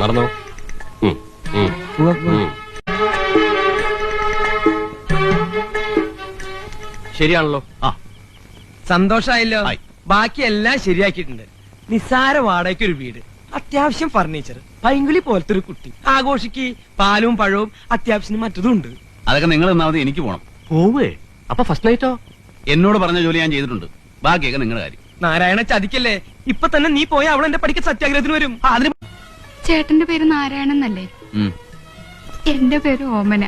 നടന്നോ? ശരിയാണല്ലോ. സന്തോഷായല്ലോ. ബാക്കി എല്ലാം ശരിയാക്കിയിട്ടുണ്ട്. നിസ്സാര വാടകയ്ക്ക് ഒരു വീട്, അത്യാവശ്യം ഫർണിച്ചർ, പൈങ്കുളി പോലത്തെ ഒരു കുട്ടി, ആഘോഷിക്ക് പാലും പഴവും, അത്യാവശ്യം മറ്റതും ഉണ്ട്. അതൊക്കെ നിങ്ങൾ ഒന്നാമത് എനിക്ക് പോണം. പോവേ? അപ്പൊ ഫസ്റ്റ് നൈറ്റോ? എന്നോട് പറഞ്ഞ ജോലി ഞാൻ ചെയ്തിട്ടുണ്ട്. ബാക്കിയൊക്കെ നിങ്ങളുടെ കാര്യം. നാരായണ ചതിക്കല്ലേ. ഇപ്പൊ തന്നെ നീ പോയ അവൾ എന്റെ പഠിക്ക സത്യാഗ്രഹത്തിന് വരും. ചേട്ടന്റെ പേര് നാരായണൻ എന്നല്ലേ? എന്റെ പേര് ഓമന.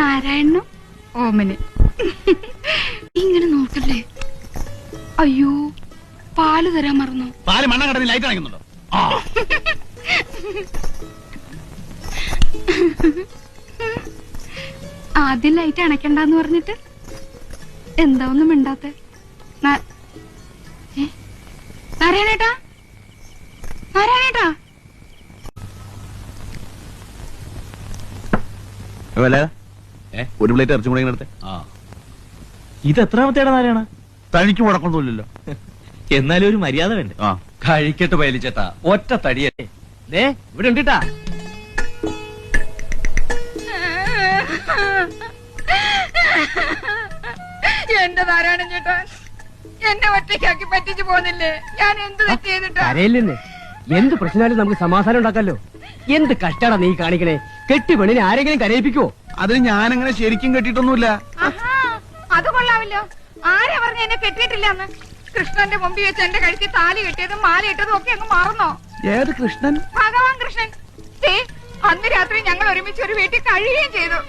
നാരായണനും ഓമന്. ഇങ്ങനെ നോക്കല്ലേ. അയ്യോ, പാല് തരാൻ മറന്നു. പാല് മണ്ണ കടന്ന് ലൈറ്റ് അണയ്ക്കുന്നുണ്ടോ? ആദ്യം ലൈറ്റ് അണയ്ക്കണ്ടെന്ന് പറഞ്ഞിട്ട് എന്താ ഒന്നും മിണ്ടാത്തെ? നാരായണേട്ടാ, നാരായണേട്ടാ. ഒരു പ്ലേറ്റ് ഇറച്ചി കൂടെ എടുത്തേ. ഇത് എത്രാമത്തേടാ നാരായണ? തനിക്ക് മുടക്കൊന്നുമില്ലല്ലോ. എന്നാലും ഒരു മര്യാദ വേണ്ടേ? കഴിക്കട്ട് പയലിച്ചേട്ടാ, ഒറ്റ തടിയല്ലേ. ഇവിടെ ഉണ്ടിട്ടാ. എന്റെ നാരായണൻ ചേട്ടാ, എന്നെ ഒറ്റയ്ക്കാക്കി പറ്റിച്ചു പോന്നില്ലേ? ഞാൻ എന്ത് തെറ്റ് ചെയ്തിട്ടാ? കരയില്ലെന്ന്. എന്ത് പ്രശ്നമായാലും നമുക്ക് സമാധാനം ഉണ്ടാക്കാലോ. എന്ത് കഷ്ടാടാ നീ കാണിക്കണേ. കെട്ടി പെണ്ണിനെ ആരെങ്കിലും കരയിപ്പിക്കോ? അതിന് ഞാനങ്ങനെ ശരിക്കും കെട്ടിയിട്ടൊന്നുമില്ല. അത് കൊള്ളാമല്ലോ. ആരാ പറഞ്ഞ എന്നെ കെട്ടിയിട്ടില്ലെന്ന്? കൃഷ്ണന്റെ മുമ്പിൽ വെച്ച് എന്റെ കഴുത്തി താലി കെട്ടിയതും മാല ഇട്ടതും ഒക്കെ അങ്ങ് മറന്നോ? ഏത് കൃഷ്ണൻ? ഭഗവാൻ കൃഷ്ണൻ. അന്ന് രാത്രി ഞങ്ങൾ ഒരുമിച്ച് ഒരു വീട്ടിൽ കഴിയുകയും ചെയ്തു.